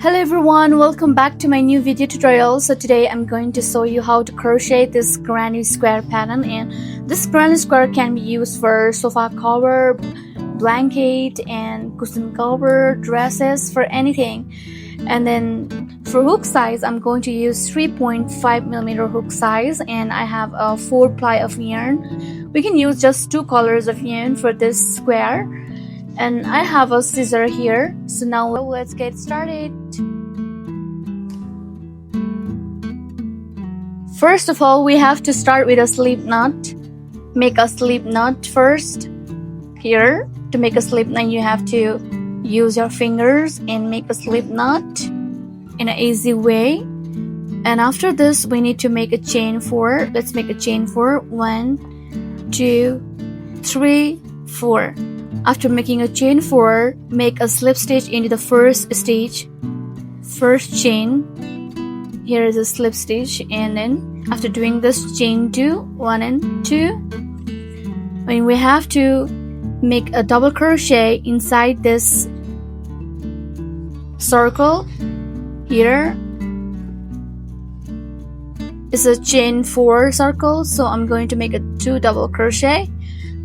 Hello everyone, welcome back to my new video tutorial. So today I'm going to show you how to crochet this granny square pattern, and this granny square can be used for sofa cover, blanket and cushion cover, dresses, for anything. And then for hook size, I'm going to use 3.5mm hook size, and I have a 4 ply of yarn. We can use just 2 colors of yarn for this square. And I have a scissor here, so now let's get started. First of all, we have to start with a slip knot. Make a slip knot first. Here, to make a slip knot, you have to use your fingers and make a slip knot in an easy way. And after this, we need to make a chain 4. Let's make a chain 4. 1, 2, 3, 4. After making a chain 4, make a slip stitch into the first stitch, first chain. Here is a slip stitch, and then after doing this, chain 2, 1 and 2. When we have to make a double crochet inside this circle, here is a chain 4 circle, so I'm going to make a 2 double crochet.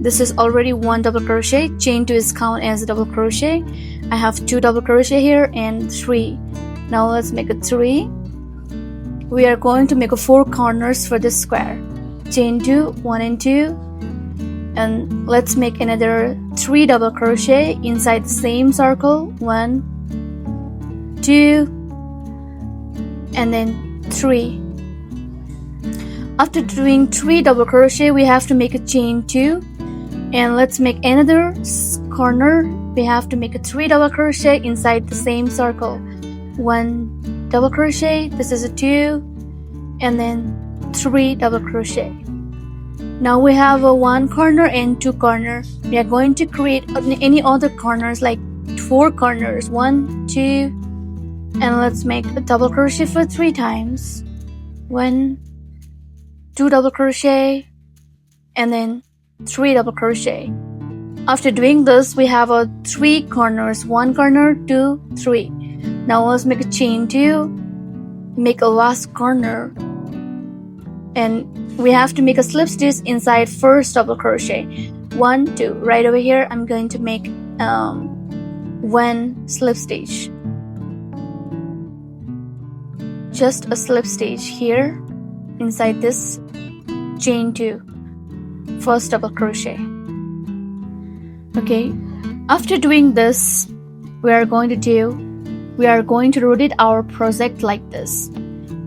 This is already 1 double crochet. Chain 2 is count as a double crochet. I have 2 double crochet here and 3. Now let's make a 3. We are going to make a 4 corners for this square. Chain 2, 1 and 2. And let's make another 3 double crochet inside the same circle. 1, 2, and then 3. After doing 3 double crochet, we have to make a chain 2. And let's make another corner. We have to make a 3 double crochet inside the same circle. 1 double crochet, this is a 2, and then 3 double crochet. Now we have a 1 corner and 2 corner. We are going to create any other corners, like 4 corners. 1, 2, and let's make a double crochet for 3 times. 1, 2 double crochet, and then 3 double crochet. After doing this, we have a 3 corners. 1 corner, 2, 3. Now let's make a chain 2, make a last corner, and we have to make a slip stitch inside first double crochet. 1, 2. Right over here, I'm going to make 1 slip stitch. Just a slip stitch here inside this chain 2. First double crochet. Okay, after doing this, we are going to rotate our project like this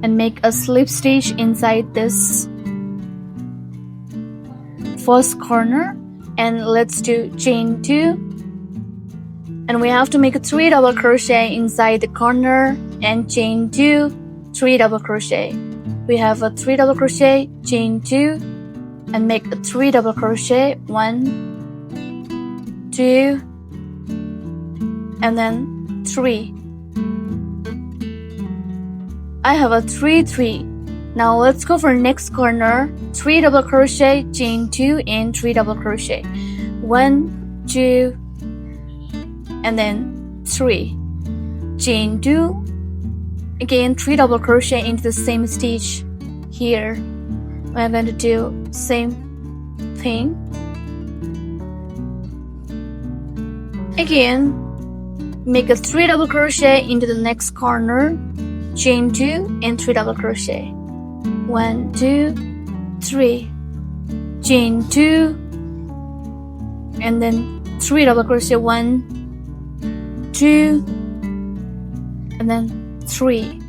and make a slip stitch inside this first corner, and let's do chain 2, and we have to make a 3 double crochet inside the corner and chain 2, 3 double crochet. We have a 3 double crochet, chain 2, and make a 3 double crochet. 1, 2, and then 3. I have a 3, 3. Now let's go for next corner. 3 double crochet, chain 2 and 3 double crochet. 1, 2, and then 3. Chain 2. Again 3 double crochet into the same stitch here. I'm going to do same thing. Again, make a 3 double crochet into the next corner, chain 2 and 3 double crochet. 1, 2, 3. Chain 2, and then 3 double crochet. 1, 2, and then 3.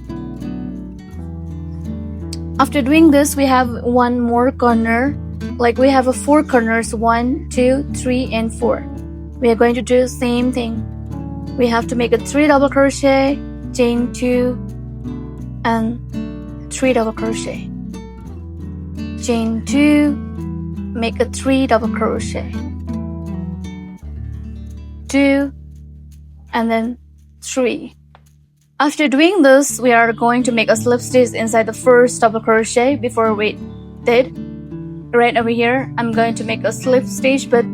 After doing this, we have 1 more corner. Like we have a 4 corners. 1, 2, 3 and 4. We are going to do the same thing. We have to make a 3 double crochet, chain 2 and 3 double crochet. Chain 2, make a 3 double crochet. 2 and then 3. After doing this, we are going to make a slip stitch inside the first double crochet before we did. Right over here, I'm going to make a slip stitch, but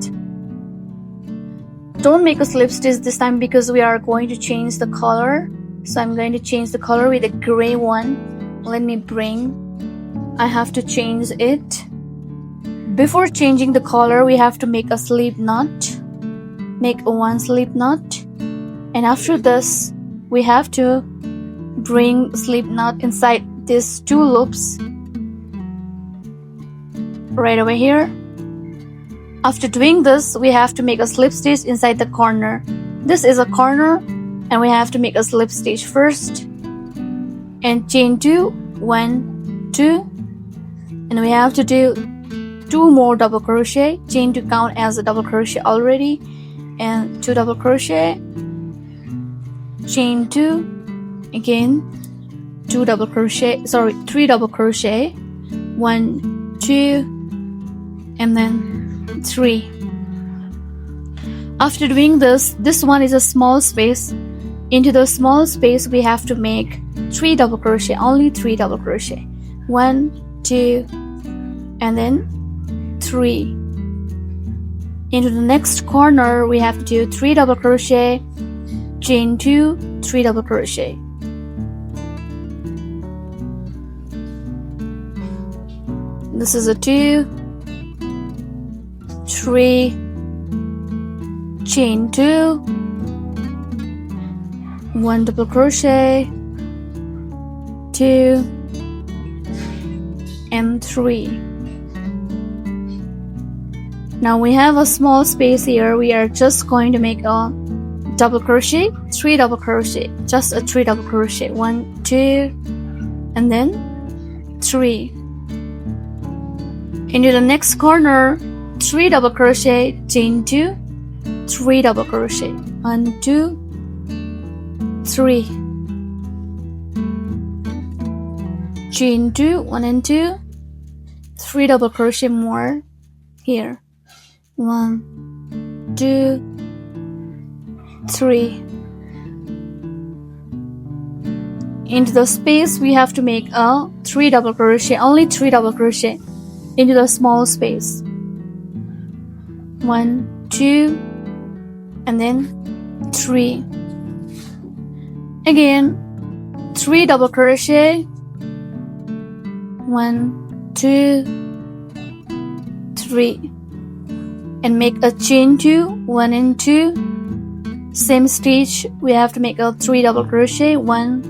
don't make a slip stitch this time because we are going to change the color. So I'm going to change the color with the gray one. Let me bring. I have to change it. Before changing the color, we have to make a slip knot. Make a one slip knot. And after this, we have to bring slip knot inside these two loops. Right over here. After doing this, we have to make a slip stitch inside the corner. This is a corner, and we have to make a slip stitch first. And chain 2, 1, 2. And we have to do 2 more double crochet. Chain to count as a double crochet already. And 2 double crochet. Chain 2. Again, 2 double crochet. Sorry, 3 double crochet. 1, 2. And then 3. After doing this one is a small space. Into the small space we have to make 3 double crochet, only 3 double crochet. 1, 2, and then 3. Into the next corner we have to do 3 double crochet, chain 2, 3 double crochet. This is a 2, 3, chain 2, 1 double crochet, 2, and 3. Now we have a small space here. We are just going to make a double crochet, 3 double crochet, just a 3 double crochet, 1, 2, and then 3. Into the next corner, 3 double crochet, chain 2, 3 double crochet, 1, 2, 3. Chain 2, 1 and 2, 3 double crochet more here. 1, 2, 3. Into the space we have to make a 3 double crochet, only 3 double crochet into the small space. 1, 2, and then 3. Again, 3 double crochet. 1, 2, 3. And make a chain 2, 1 and 2. Same stitch, we have to make a 3 double crochet. 1,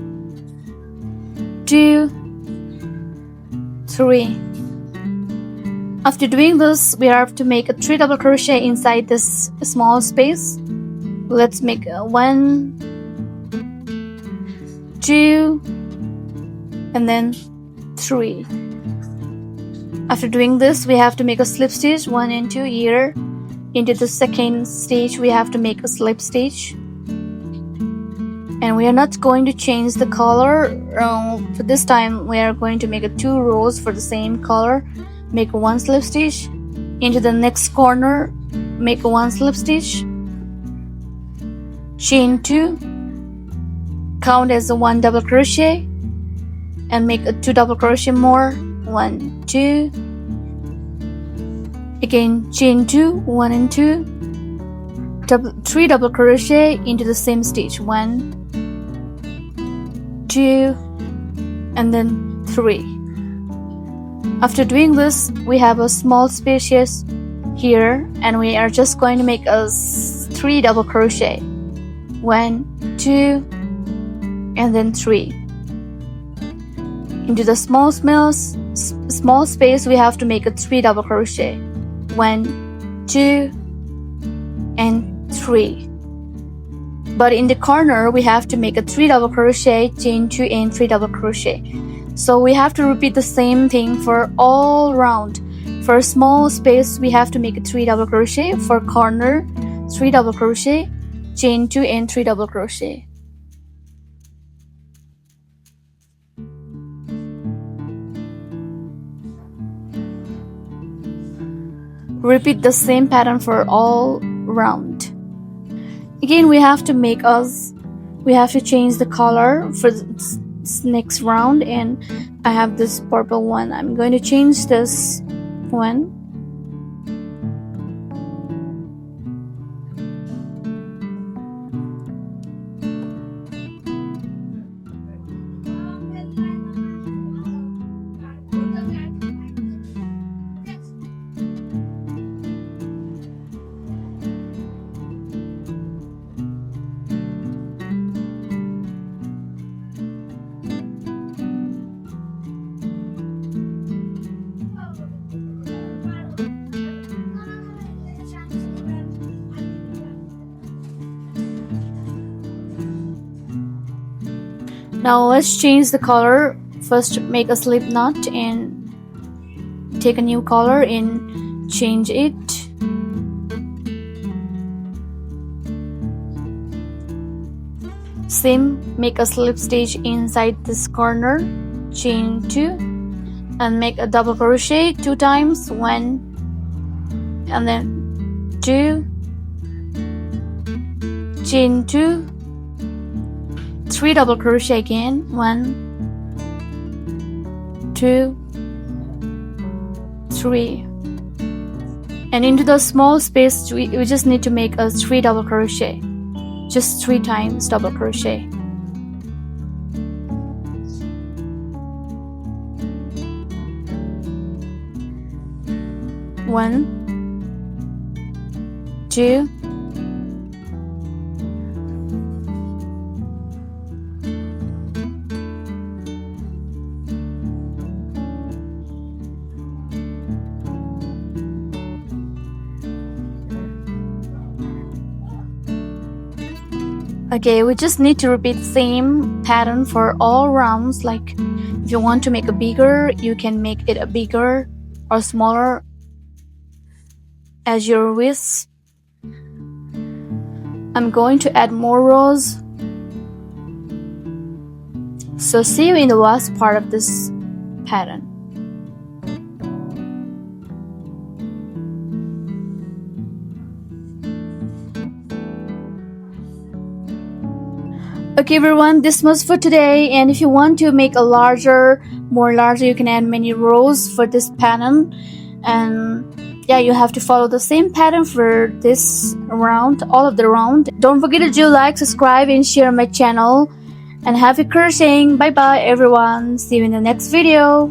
2, 3. After doing this, we have to make a 3 double crochet inside this small space. Let's make a 1, 2, and then 3. After doing this, we have to make a slip stitch 1 and 2 here. Into the second stitch, we have to make a slip stitch. And we are not going to change the color. For this time, we are going to make a 2 rows for the same color. Make 1 slip stitch. Into the next corner, make 1 slip stitch. Chain 2. Count as a 1 double crochet. And make a 2 double crochet more. 1, 2. Again, chain 2, 1 and 2. 3 double crochet into the same stitch. 1, 2, and then 3. After doing this, we have a small space here, and we are just going to make a 3 double crochet. 1, 2, and then 3. Into the small space, we have to make a 3 double crochet. 1, 2, and 3. But in the corner, we have to make a 3 double crochet, chain 2, and 3 double crochet. So we have to repeat the same thing for all round. For small space, we have to make a 3 double crochet. For corner, 3 double crochet, chain 2, and 3 double crochet. Repeat the same pattern for all round. Again, we have to change the color for this next round, and I have this purple one. I'm going to change this one. Now let's change the color. First make a slip knot and take a new color and change it. Same, make a slip stitch inside this corner, chain 2 and make a double crochet 2 times, 1 and then 2, chain 2, 3 double crochet again, 1, 2, 3, and into the small space we just need to make a 3 double crochet, just 3 times double crochet. One, 2, okay, we just need to repeat the same pattern for all rounds. Like if you want to make it bigger, you can make it a bigger or smaller as your wish. I'm going to add more rows. So see you in the last part of this pattern. Okay everyone, this was for today, and if you want to make a more larger, you can add many rows for this pattern. And yeah, you have to follow the same pattern for this round, all of the round. Don't forget to do like, subscribe and share my channel, and happy crocheting. Bye bye everyone, see you in the next video.